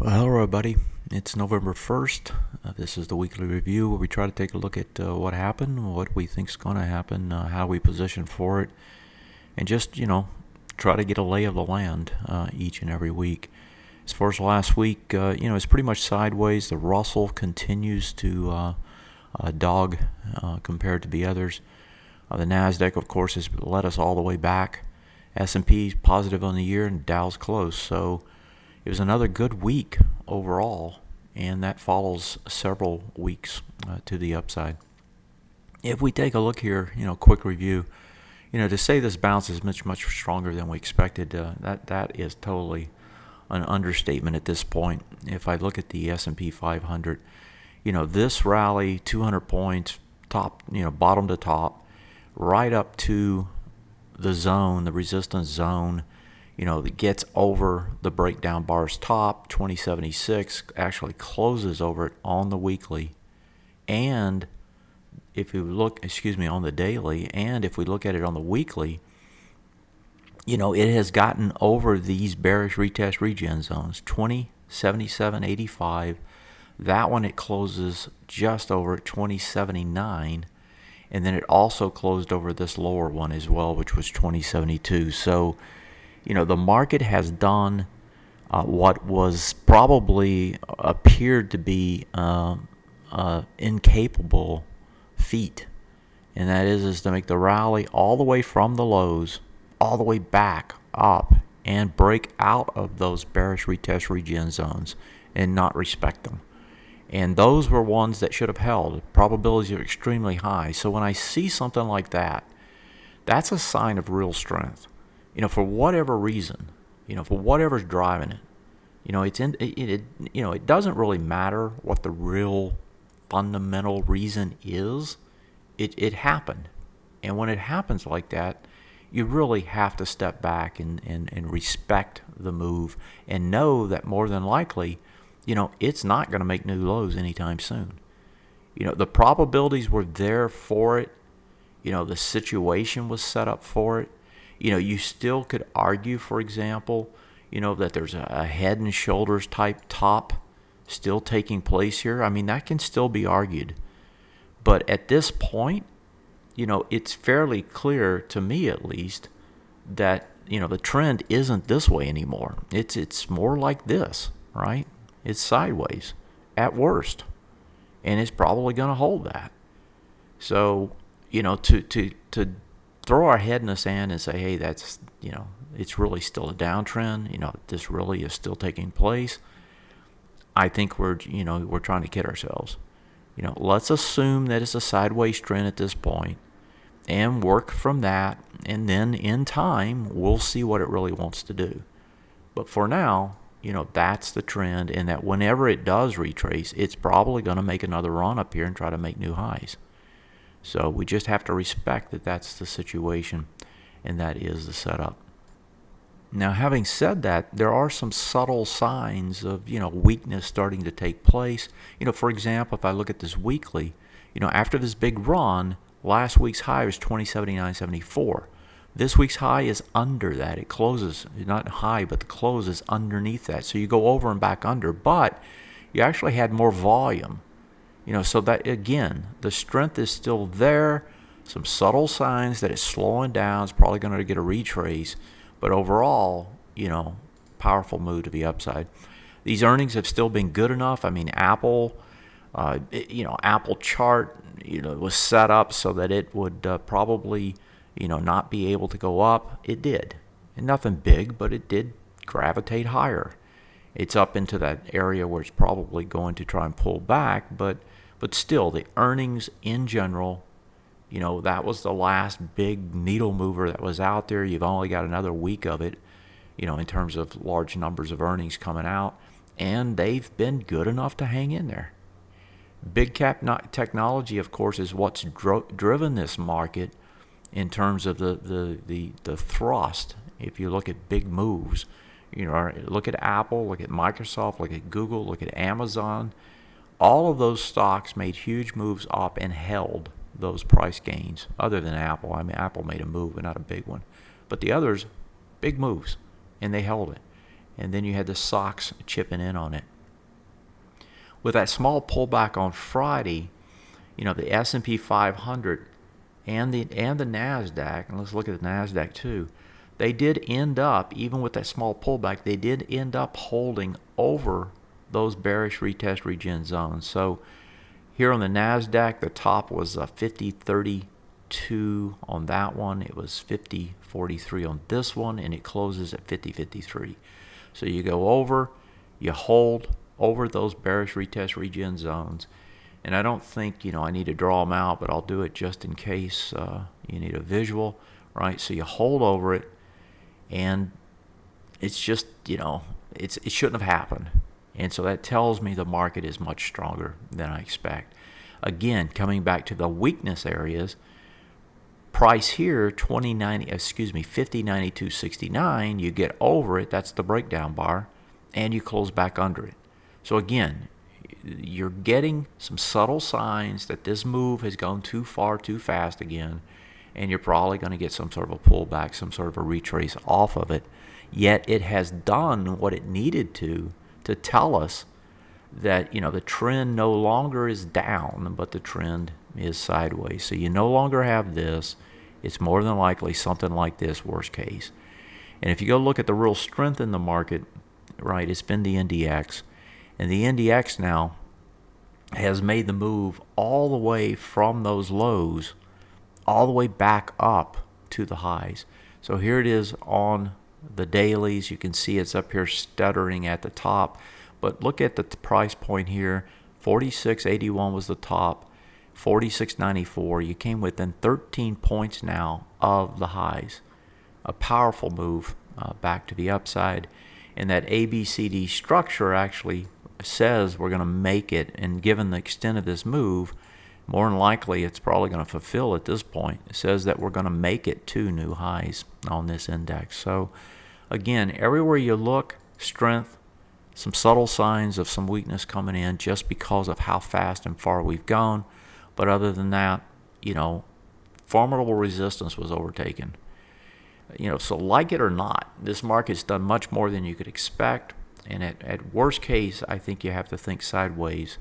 Well, hello everybody. It's November 1st. This is the weekly review where we try to take a look at what happened, what we think is going to happen, how we position for it, and just, try to get a lay of the land each and every week. As far as last week, it's pretty much sideways. The Russell continues to dog compared to the others. The NASDAQ, of course, has led us all the way back. S&P positive on the year and Dow's close. So it was another good week overall, and that follows several weeks to the upside. If we take a look here, quick review, to say this bounce is much stronger than we expected, that is totally an understatement at this point. If I look at the S&P 500, this rally, 200 points, top, bottom to top, right up to the zone, the resistance zone, that gets over the breakdown bar's top, 2076, actually closes over it on the weekly. And if you look, on the daily, and if we look at it on the weekly, it has gotten over these bearish retest regen zones, 2077.85. That one, it closes just over 2079. And then it also closed over this lower one as well, which was 2072. So, the market has done what was probably appeared to be incapable feat, and that is to make the rally all the way from the lows, all the way back up, and break out of those bearish retest regen zones and not respect them. And those were ones that should have held. Probabilities are extremely high. So when I see something like that, that's a sign of real strength. For whatever reason, for whatever's driving it, it doesn't really matter what the real fundamental reason is. It happened. And when it happens like that, you really have to step back and respect the move and know that more than likely, it's not going to make new lows anytime soon. The probabilities were there for it. The situation was set up for it. You still could argue, for example, that there's a head and shoulders type top still taking place here. I mean, that can still be argued. But at this point, it's fairly clear to me at least that, the trend isn't this way anymore. It's more like this, right? It's sideways at worst, and it's probably going to hold that. So, to throw our head in the sand and say, hey, that's, it's really still a downtrend, this really is still taking place, I think we're trying to kid ourselves. Let's assume that it's a sideways trend at this point and work from that, and then in time, we'll see what it really wants to do. But for now, that's the trend, and that whenever it does retrace, it's probably going to make another run up here and try to make new highs. So we just have to respect that that's the situation, and that is the setup. Now, having said that, there are some subtle signs of, weakness starting to take place. For example, if I look at this weekly, after this big run, last week's high was 2079.74. This week's high is under that. It closes, not high, but the close is underneath that. So you go over and back under, but you actually had more volume. So that, again, the strength is still there. Some subtle signs that it's slowing down. It's probably going to get a retrace. But overall, powerful move to the upside. These earnings have still been good enough. I mean, Apple, Apple chart, was set up so that it would probably, not be able to go up. It did. And nothing big, but it did gravitate higher. It's up into that area where it's probably going to try and pull back, but still, the earnings in general, that was the last big needle mover that was out there. You've only got another week of it, in terms of large numbers of earnings coming out, and they've been good enough to hang in there. Big cap technology, of course, is what's driven this market in terms of the thrust. If you look at big moves, look at Apple, look at Microsoft, look at Google, look at Amazon. All of those stocks made huge moves up and held those price gains, other than Apple. I mean, Apple made a move, but not a big one. But the others, big moves, and they held it. And then you had the SOX chipping in on it. with that small pullback on Friday, the S&P 500 and the NASDAQ, and let's look at the NASDAQ too, they did end up, even with that small pullback, they did end up holding over those bearish retest regen zones. So here on the NASDAQ, the top was 50.32 on that one. It was 50.43 on this one, and it closes at 50.53. So you go over, you hold over those bearish retest regen zones. And I don't think, I need to draw them out, but I'll do it just in case you need a visual, right? So you hold over it, and it's just, it shouldn't have happened. And so that tells me the market is much stronger than I expect. Again, coming back to the weakness areas, price here, 50.92.69, you get over it, that's the breakdown bar, and you close back under it. So again, you're getting some subtle signs that this move has gone too far, too fast again, and you're probably going to get some sort of a pullback, some sort of a retrace off of it. Yet it has done what it needed to tell us that, the trend no longer is down, but the trend is sideways. So you no longer have this. It's more than likely something like this, worst case. And if you go look at the real strength in the market, right, it's been the NDX. And the NDX now has made the move all the way from those lows all the way back up to the highs. So here it is on the dailies. You can see it's up here stuttering at the top. But look at the price point here. 46.81 was the top. 46.94. You came within 13 points now of the highs. A powerful move back to the upside. And that ABCD structure actually says we're going to make it, and given the extent of this move, more than likely it's probably going to fulfill at this point. It says that we're going to make it to new highs on this index. So again, everywhere you look, strength, some subtle signs of some weakness coming in just because of how fast and far we've gone. But other than that, formidable resistance was overtaken. So like it or not, this market's done much more than you could expect. And at worst case, I think you have to think sideways.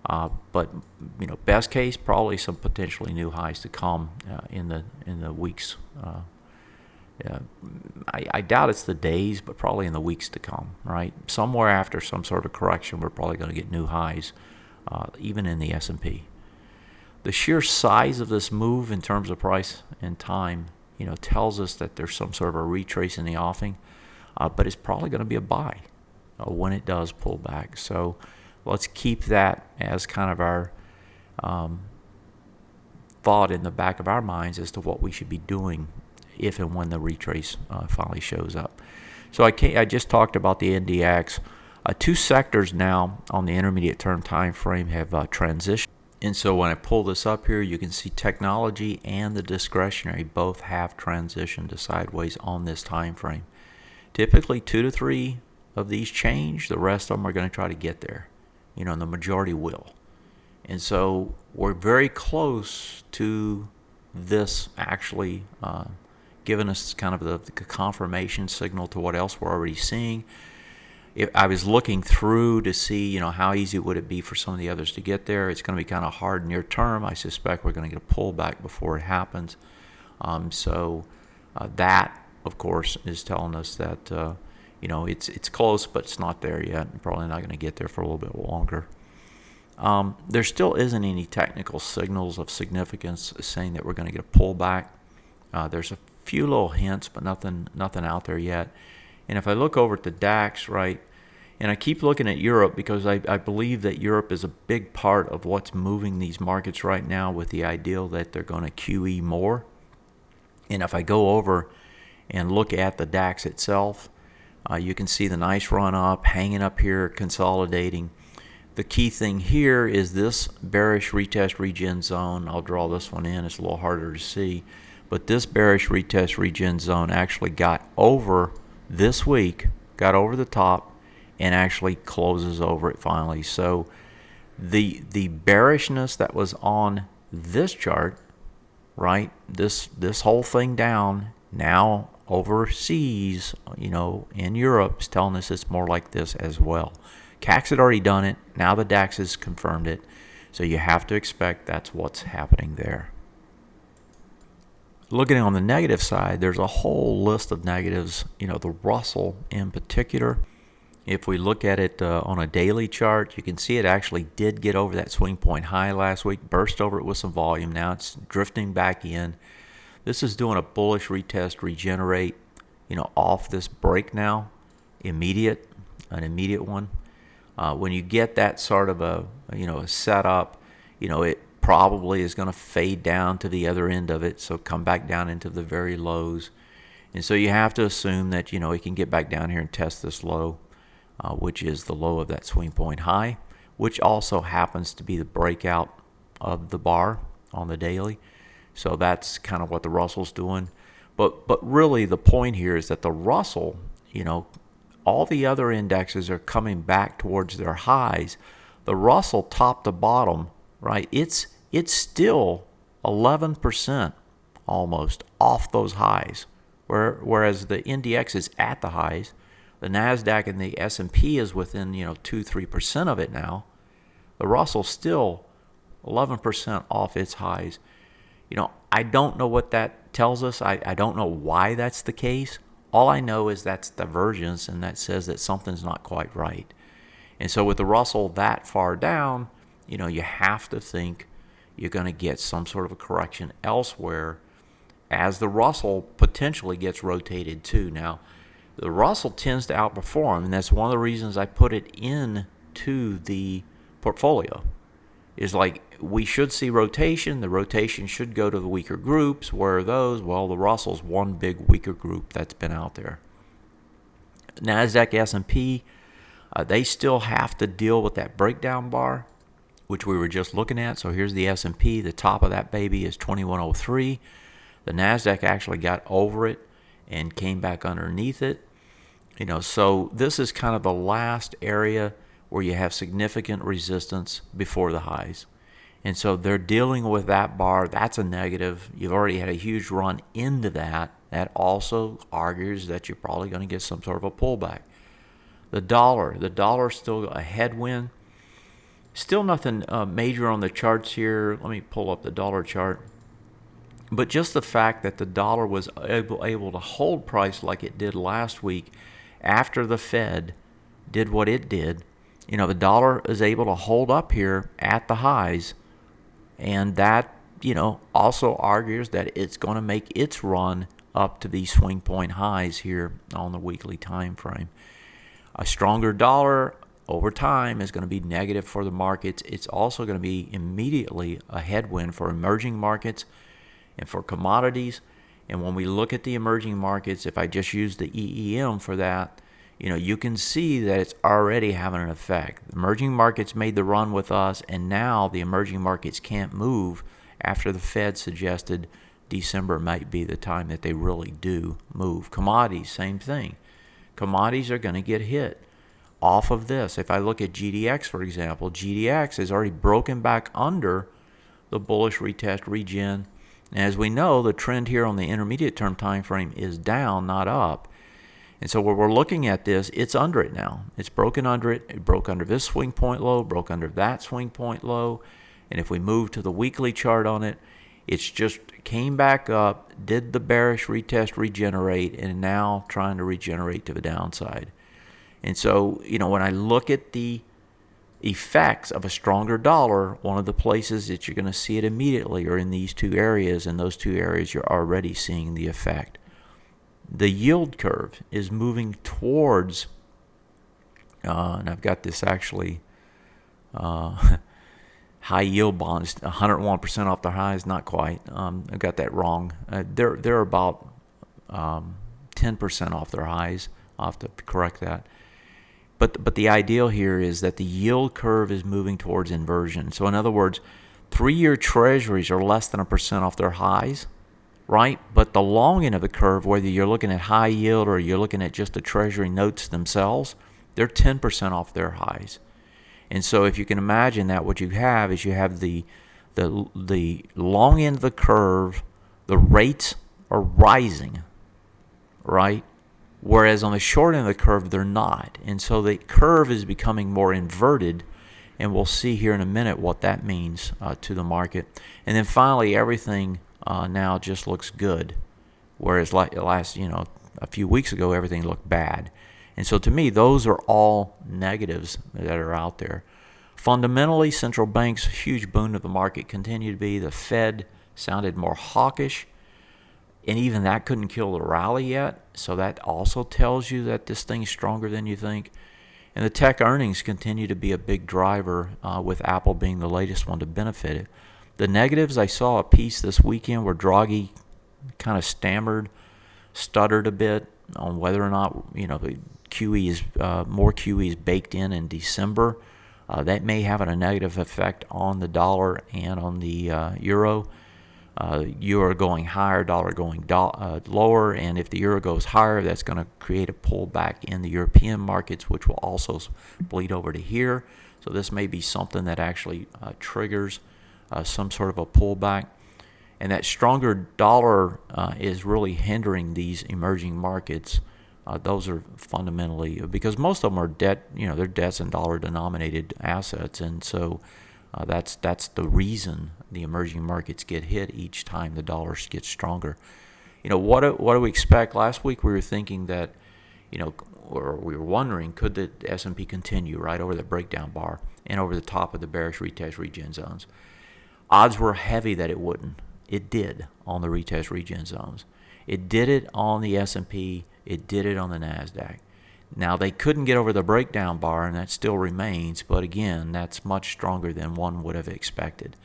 But best case, probably some potentially new highs to come in the weeks. I doubt it's the days, but probably in the weeks to come. Right, somewhere after some sort of correction, we're probably going to get new highs, even in the S&P. The sheer size of this move in terms of price and time, tells us that there's some sort of a retrace in the offing, but it's probably going to be a buy when it does pull back. So let's keep that as kind of our thought in the back of our minds as to what we should be doing if and when the retrace finally shows up. So I just talked about the NDX. Two sectors now on the intermediate term time frame have transitioned. And so when I pull this up here, you can see technology and the discretionary both have transitioned to sideways on this time frame. Typically 2 to 3 of these change. The rest of them are going to try to get there. And the majority will. And so we're very close to this actually giving us kind of the confirmation signal to what else we're already seeing. I was looking through to see, how easy would it be for some of the others to get there. It's going to be kind of hard near term. I suspect we're going to get a pullback before it happens. That, of course, is telling us that it's close, but it's not there yet. And probably not going to get there for a little bit longer. There still isn't any technical signals of significance saying that we're going to get a pullback. There's a few little hints, but nothing out there yet. And if I look over at the DAX, right, and I keep looking at Europe because I believe that Europe is a big part of what's moving these markets right now, with the ideal that they're going to QE more. And if I go over and look at the DAX itself, you can see the nice run up, hanging up here, consolidating. The key thing here is this bearish retest regen zone. I'll draw this one in. It's a little harder to see. But this bearish retest regen zone actually got over this week, got over the top, and actually closes over it finally. So the bearishness that was on this chart, right, this whole thing down, now overseas, in Europe, is telling us it's more like this as well. CAC's had already done it. Now the DAX has confirmed it. So you have to expect that's what's happening there. Looking on the negative side, there's a whole list of negatives, the Russell in particular. If we look at it on a daily chart, you can see it actually did get over that swing point high last week, burst over it with some volume. Now it's drifting back in. This is doing a bullish retest, regenerate, off this break now, an immediate one. When you get that sort of a setup, it probably is going to fade down to the other end of it, so come back down into the very lows. And so you have to assume that, it can get back down here and test this low, which is the low of that swing point high, which also happens to be the breakout of the bar on the daily. So that's kind of what the Russell's doing. But really the point here is that the Russell, all the other indexes are coming back towards their highs. The Russell top to bottom, right, it's still 11% almost off those highs, whereas the NDX is at the highs. The NASDAQ and the S&P is within 2-3% of it now. The Russell's still 11% off its highs. I don't know what that tells us. I don't know why that's the case. All I know is that's divergence, and that says that something's not quite right. And so with the Russell that far down, you have to think you're going to get some sort of a correction elsewhere as the Russell potentially gets rotated too. Now, the Russell tends to outperform, and that's one of the reasons I put it into the portfolio. Is like we should see rotation. The rotation should go to the weaker groups. Where are those? Well, the Russell's one big weaker group that's been out there. NASDAQ, S&P, they still have to deal with that breakdown bar, which we were just looking at. So here's the S&P. The top of that baby is 2103. The NASDAQ actually got over it and came back underneath it. So this is kind of the last area where you have significant resistance before the highs. And so they're dealing with that bar. That's a negative. You've already had a huge run into that. That also argues that you're probably going to get some sort of a pullback. The dollar's still a headwind. Still nothing major on the charts here. Let me pull up the dollar chart. But just the fact that the dollar was able to hold price like it did last week after the Fed did what it did, the dollar is able to hold up here at the highs, and that, also argues that it's going to make its run up to these swing point highs here on the weekly time frame. A stronger dollar over time is going to be negative for the markets. It's also going to be immediately a headwind for emerging markets and for commodities. And when we look at the emerging markets, if I just use the EEM for that, you can see that it's already having an effect. The emerging markets made the run with us, and now the emerging markets can't move after the Fed suggested December might be the time that they really do move. Commodities, same thing. Commodities are going to get hit off of this. If I look at GDX, for example, GDX has already broken back under the bullish retest regen. And as we know, the trend here on the intermediate term time frame is down, not up. And so when we're looking at this, it's under it now. It's broken under it. It broke under this swing point low, broke under that swing point low. And if we move to the weekly chart on it, it's just came back up, did the bearish retest regenerate, and now trying to regenerate to the downside. And so, when I look at the effects of a stronger dollar, one of the places that you're going to see it immediately are in these two areas, and those two areas you're already seeing the effect. The yield curve is moving towards, and I've got this actually, high yield bonds, 101% off their highs, not quite. I got that wrong. They're about 10% off their highs. I'll have to correct that. But the ideal here is that the yield curve is moving towards inversion. So in other words, 3-year treasuries are less than 1% off their highs, right? But the long end of the curve, whether you're looking at high yield or you're looking at just the treasury notes themselves, they're 10% off their highs. And so if you can imagine that, what you have is you have the long end of the curve, the rates are rising, right? Whereas on the short end of the curve, they're not. And so the curve is becoming more inverted, and we'll see here in a minute what that means to the market. And then finally, everything now just looks good, whereas last, a few weeks ago, everything looked bad. And so to me, those are all negatives that are out there. Fundamentally, central banks, huge boon to the market, continue to be. The Fed sounded more hawkish, and even that couldn't kill the rally yet. So that also tells you that this thing's stronger than you think. And the tech earnings continue to be a big driver, with Apple being the latest one to benefit it. The negatives, I saw a piece this weekend where Draghi kind of stuttered a bit on whether or not, the QE is more QE is baked in December. That may have a negative effect on the dollar and on the euro. Euro going higher, dollar going lower, and if the euro goes higher, that's going to create a pullback in the European markets, which will also bleed over to here. So this may be something that actually triggers some sort of a pullback. And that stronger dollar is really hindering these emerging markets. Those are fundamentally, because most of them are debt, they're debts and dollar-denominated assets, and so that's the reason the emerging markets get hit each time the dollar gets stronger. What do we expect? Last week we were thinking that, or we were wondering, could the S&P continue right over the breakdown bar and over the top of the bearish retest regen zones? Odds were heavy that it wouldn't. It did on the retest regen zones. It did it on the S&P. It did it on the NASDAQ. Now, they couldn't get over the breakdown bar, and that still remains, but again, that's much stronger than one would have expected.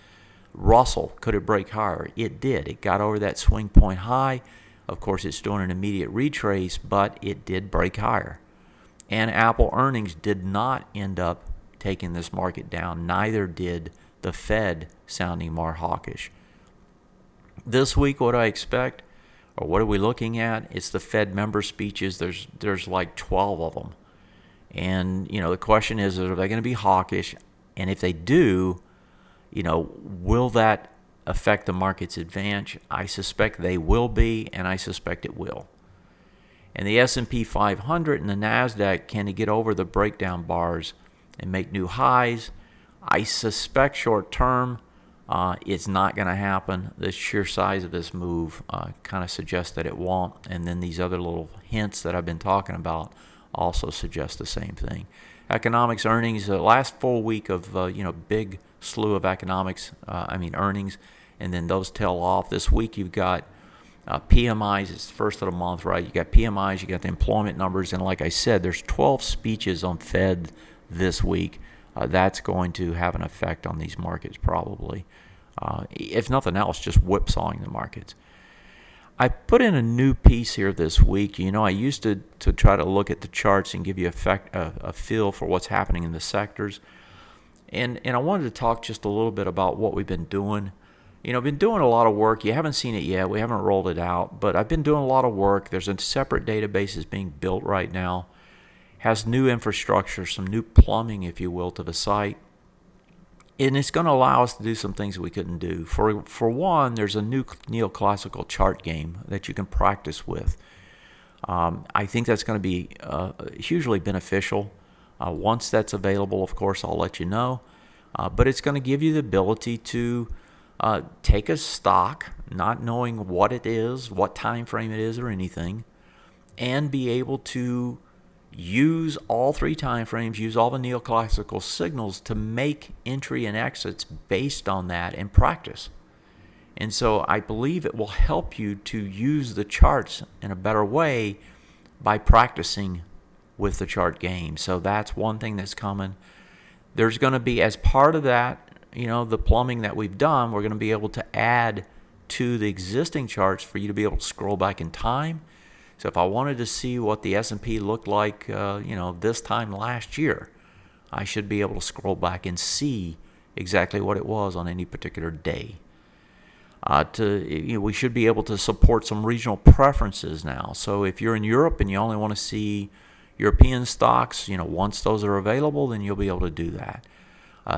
Russell, could it break higher? It did. It got over that swing point high. Of course, it's doing an immediate retrace, but it did break higher. And Apple earnings did not end up taking this market down. Neither did the Fed sounding more hawkish. This week, what do I expect? Or what are we looking at? It's the Fed member speeches. There's like 12 of them. And, the question is, are they going to be hawkish? And if they do, will that affect the market's advance? I suspect they will be, and I suspect it will. And the S&P 500 and the NASDAQ, can they get over the breakdown bars and make new highs? I suspect short term, it's not going to happen. The sheer size of this move kind of suggests that it won't. And then these other little hints that I've been talking about also suggest the same thing. Economics earnings, the last full week of, big slew of earnings, and then those tail off. This week you've got PMIs. It's the first of the month, right? You got PMIs, you got the employment numbers, and like I said, there's 12 speeches on Fed this week. That's going to have an effect on these markets probably. If nothing else, just whipsawing the markets. I put in a new piece here this week. I used to try to look at the charts and give you a feel for what's happening in the sectors. And I wanted to talk just a little bit about what we've been doing. I've been doing a lot of work. You haven't seen it yet. We haven't rolled it out. But I've been doing a lot of work. There's a separate database that's being built right now. Has new infrastructure, some new plumbing, if you will, to the site. And it's going to allow us to do some things we couldn't do. For one, there's a new neoclassical chart game that you can practice with. I think that's going to be hugely beneficial. Once that's available, of course, I'll let you know. But it's going to give you the ability to take a stock, not knowing what it is, what time frame it is, or anything, and be able to use all three time frames, use all the neoclassical signals to make entry and exits based on that and practice. And so I believe it will help you to use the charts in a better way by practicing with the chart game. So that's one thing that's coming. There's going to be, as part of that, the plumbing that we've done, we're going to be able to add to the existing charts for you to be able to scroll back in time. So if I wanted to see what the S&P looked like, this time last year, I should be able to scroll back and see exactly what it was on any particular day. We should be able to support some regional preferences now. So if you're in Europe and you only want to see European stocks, once those are available, then you'll be able to do that.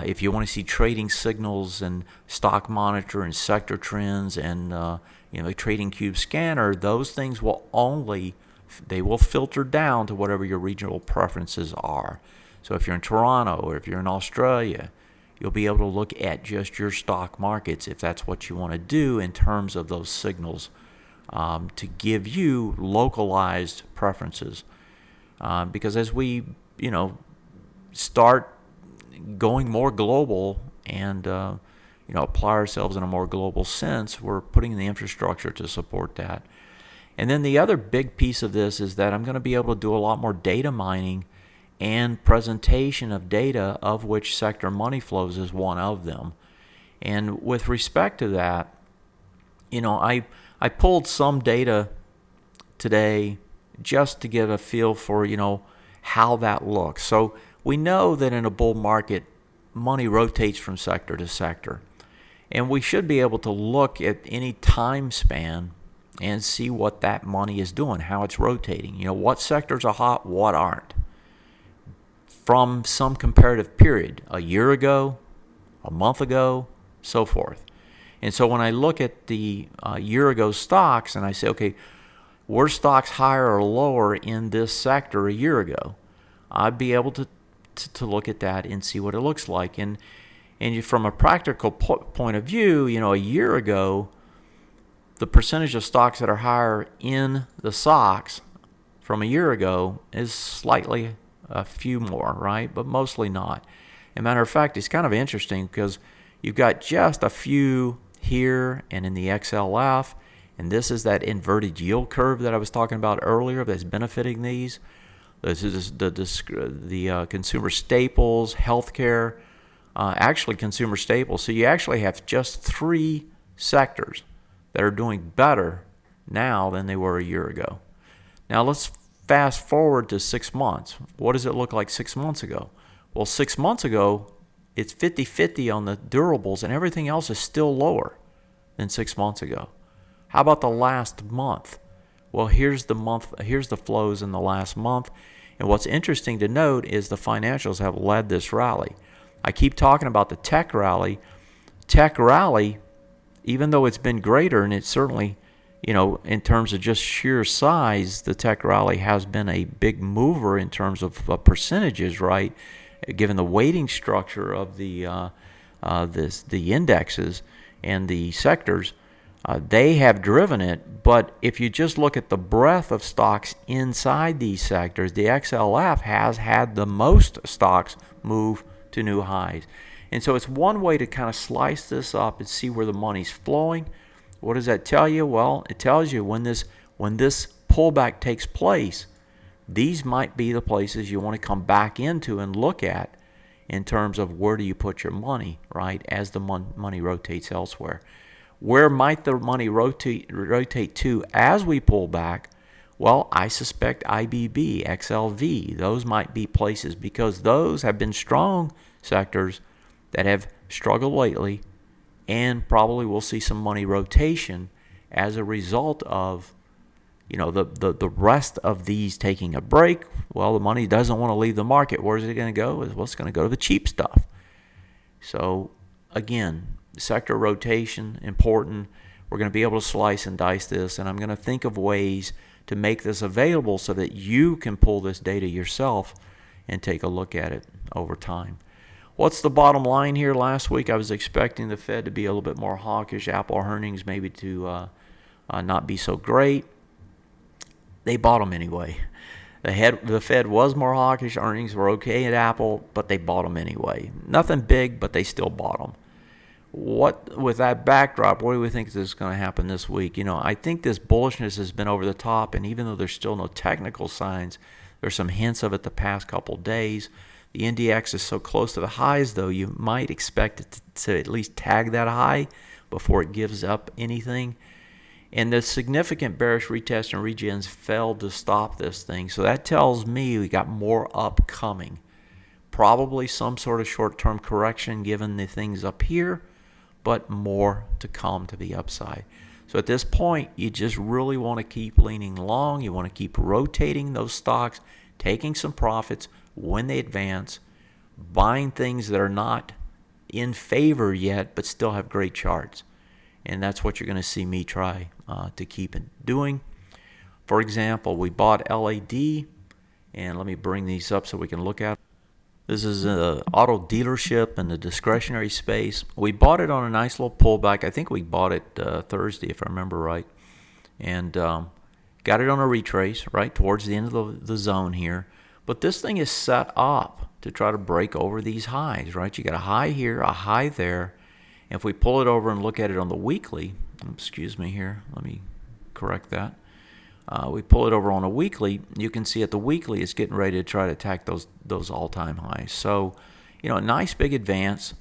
If you want to see trading signals and stock monitor and sector trends and the trading cube scanner, those things will only they will filter down to whatever your regional preferences are. So if you're in Toronto or if you're in Australia, you'll be able to look at just your stock markets if that's what you want to do in terms of those signals, to give you localized preferences. Because as we, start going more global and apply ourselves in a more global sense, we're putting the infrastructure to support that. And then the other big piece of this is that I'm going to be able to do a lot more data mining and presentation of data, of which sector money flows is one of them. And with respect to that, I pulled some data today just to get a feel for, how that looks. So we know that in a bull market, money rotates from sector to sector. And we should be able to look at any time span and see what that money is doing, how it's rotating. What sectors are hot, what aren't, from some comparative period, a year ago, a month ago, so forth. And so when I look at the year ago stocks and I say, okay, were stocks higher or lower in this sector a year ago, I'd be able to look at that and see what it looks like. And from a practical point of view, a year ago, the percentage of stocks that are higher in the SOX from a year ago is slightly a few more, right? But mostly not. As a matter of fact, it's kind of interesting because you've got just a few here and in the XLF, and this is that inverted yield curve that I was talking about earlier that's benefiting these. This is the consumer staples, healthcare, actually consumer staples. So you actually have just 3 sectors that are doing better now than they were a year ago. Now let's fast forward to 6 months. What does it look like 6 months ago? Well, 6 months ago, it's 50-50 on the durables, and everything else is still lower than 6 months ago. How about the last month? Well, here's the flows in the last month. And what's interesting to note is the financials have led this rally. I keep talking about the tech rally. Tech rally, even though it's been greater, and it's certainly, in terms of just sheer size, the tech rally has been a big mover in terms of percentages, right? Given the weighting structure of the indexes and the sectors, they have driven it. But if you just look at the breadth of stocks inside these sectors, the XLF has had the most stocks move to new highs. And so it's one way to kind of slice this up and see where the money's flowing. What does that tell you? Well, it tells you when this pullback takes place, these might be the places you want to come back into and look at in terms of where do you put your money, right, as the money rotates elsewhere. Where might the money rotate to as we pull back? Well, I suspect IBB, XLV, those might be places because those have been strong sectors that have struggled lately, and probably we'll see some money rotation as a result of the rest of these taking a break. Well, the money doesn't want to leave the market. Where's it going to go? Well, it's going to go to the cheap stuff. So again, sector rotation, important. We're going to be able to slice and dice this, and I'm going to think of ways to make this available so that you can pull this data yourself and take a look at it over time. What's the bottom line here? Last week I was expecting the Fed to be a little bit more hawkish, Apple earnings maybe to not be so great. They bottom anyway. The Fed was more hawkish, earnings were okay at Apple, but they bottom anyway. Nothing big, but they still bottom. With that backdrop, what do we think is going to happen this week? I think this bullishness has been over the top, and even though there's still no technical signs, there's some hints of it the past couple days. The NDX is so close to the highs, though, you might expect it to at least tag that high before it gives up anything. And the significant bearish retest and regens failed to stop this thing. So that tells me we got more upcoming. Probably some sort of short-term correction given the things up here, but more to come to the upside. So at this point, you just really want to keep leaning long. You want to keep rotating those stocks, taking some profits when they advance, buying things that are not in favor yet, but still have great charts. And that's what you're going to see me try to keep doing. For example, we bought LAD, and let me bring these up so we can look at it. This is an auto dealership in the discretionary space. We bought it on a nice little pullback. I think we bought it Thursday, if I remember right. And got it on a retrace, right, towards the end of the zone here. But this thing is set up to try to break over these highs, right? You got a high here, a high there. And if we pull it over and look at it on the weekly, excuse me here, let me correct that. We pull it over on a weekly, you can see at the weekly it's getting ready to try to attack those all-time highs. So, a nice big advance,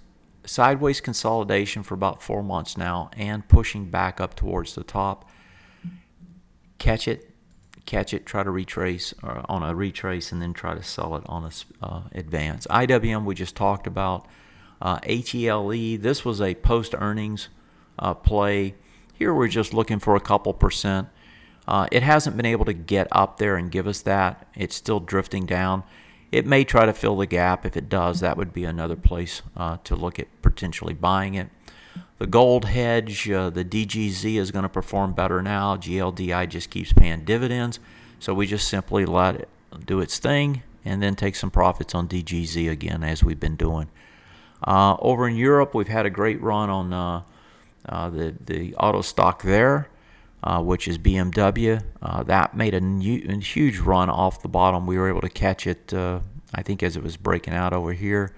sideways consolidation for about 4 months now, and pushing back up towards the top. Catch it, try to retrace on a retrace, and then try to sell it on a advance. IWM we just talked about. HELE, this was a post-earnings play. Here we're just looking for a couple percent. It hasn't been able to get up there and give us that. It's still drifting down. It may try to fill the gap. If it does, that would be another place to look at potentially buying it. The gold hedge, the DGZ is going to perform better now. GLDI just keeps paying dividends. So we just simply let it do its thing and then take some profits on DGZ again, as we've been doing. Over in Europe, we've had a great run on the auto stock there. Which is BMW. That made a huge run off the bottom. We were able to catch it, I think, as it was breaking out over here,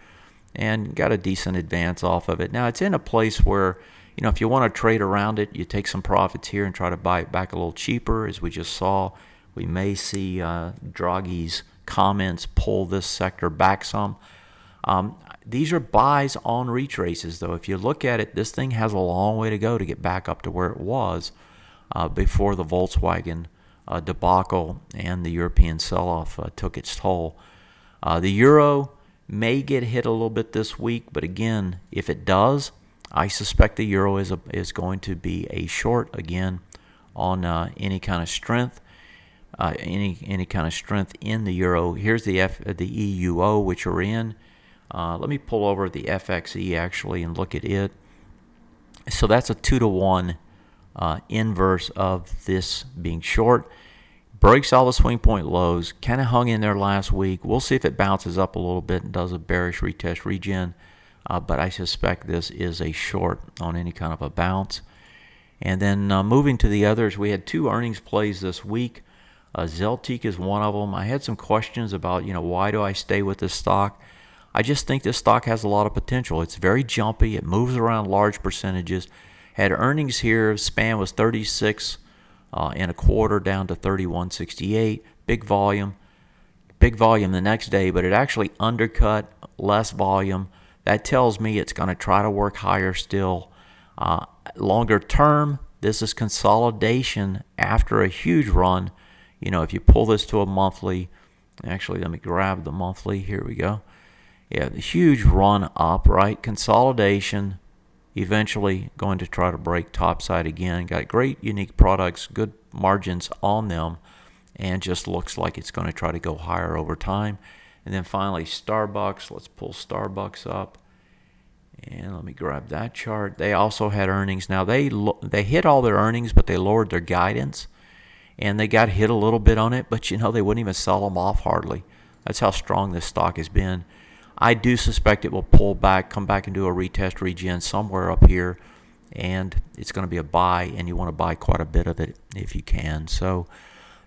and got a decent advance off of it. Now, it's in a place where, if you want to trade around it, you take some profits here and try to buy it back a little cheaper. As we just saw, we may see Draghi's comments pull this sector back some. These are buys on retraces, though. If you look at it, this thing has a long way to go to get back up to where it was before the Volkswagen debacle and the European sell-off took its toll. The euro may get hit a little bit this week, but again, if it does, I suspect the euro is going to be a short again on any kind of strength, any kind of strength in the euro. Here's the EUO, which we're in. Let me pull over the FXE actually and look at it. So that's a 2-to-1. Inverse of this being short. Breaks all the swing point lows, kind of hung in there last week. We'll see if it bounces up a little bit and does a bearish retest regen, but I suspect this is a short on any kind of a bounce. And then moving to the others, we had 2 earnings plays this week. Zeltiq is one of them. I had some questions about, why do I stay with this stock? I just think this stock has a lot of potential. It's very jumpy. It moves around large percentages. Had earnings here, span was 36 and a quarter down to 31.68. Big volume the next day, but it actually undercut less volume. That tells me it's going to try to work higher still. Longer term, this is consolidation after a huge run. If you pull this to a monthly, actually let me grab the monthly. Here we go. Yeah, the huge run up, right? Consolidation. Eventually going to try to break topside again. Got great unique products, good margins on them, and just looks like it's going to try to go higher over time. And then finally Starbucks. Let's pull Starbucks up. And let me grab that chart. They also had earnings. Now they hit all their earnings, but they lowered their guidance. And they got hit a little bit on it, but they wouldn't even sell them off hardly. That's how strong this stock has been. I do suspect it will pull back, come back and do a retest regen somewhere up here, and it's going to be a buy, and you want to buy quite a bit of it if you can. So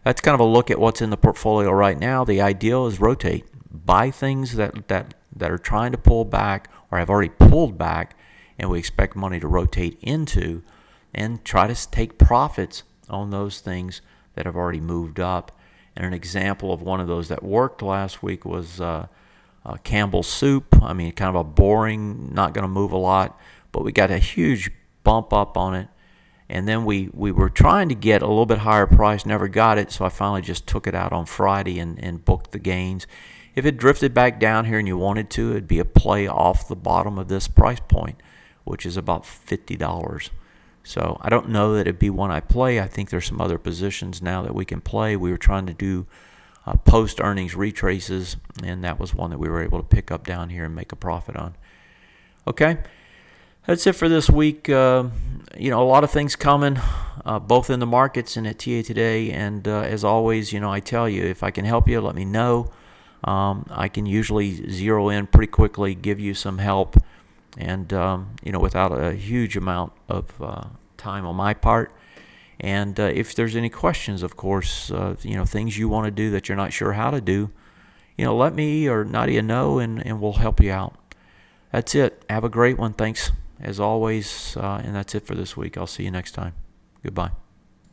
that's kind of a look at what's in the portfolio right now. The ideal is rotate. Buy things that are trying to pull back or have already pulled back, and we expect money to rotate into, and try to take profits on those things that have already moved up. And an example of one of those that worked last week was Campbell's Soup. I mean, kind of a boring, not going to move a lot, but we got a huge bump up on it. And then we were trying to get a little bit higher price, never got it, so I finally just took it out on Friday and booked the gains. If it drifted back down here and you wanted to, it'd be a play off the bottom of this price point, which is about $50. So I don't know that it'd be one I play. I think there's some other positions now that we can play. We were trying to do post-earnings retraces, and that was one that we were able to pick up down here and make a profit on. Okay, That's it for this week. A lot of things coming, both in the markets and at TA Today. And as always, I tell you, if I can help you, let me know. I can usually zero in pretty quickly, give you some help, and without a huge amount of time on my part. And if there's any questions, of course, things you want to do that you're not sure how to do, let me or Nadia know, and we'll help you out. That's it. Have a great one. Thanks, as always. And that's it for this week. I'll see you next time. Goodbye.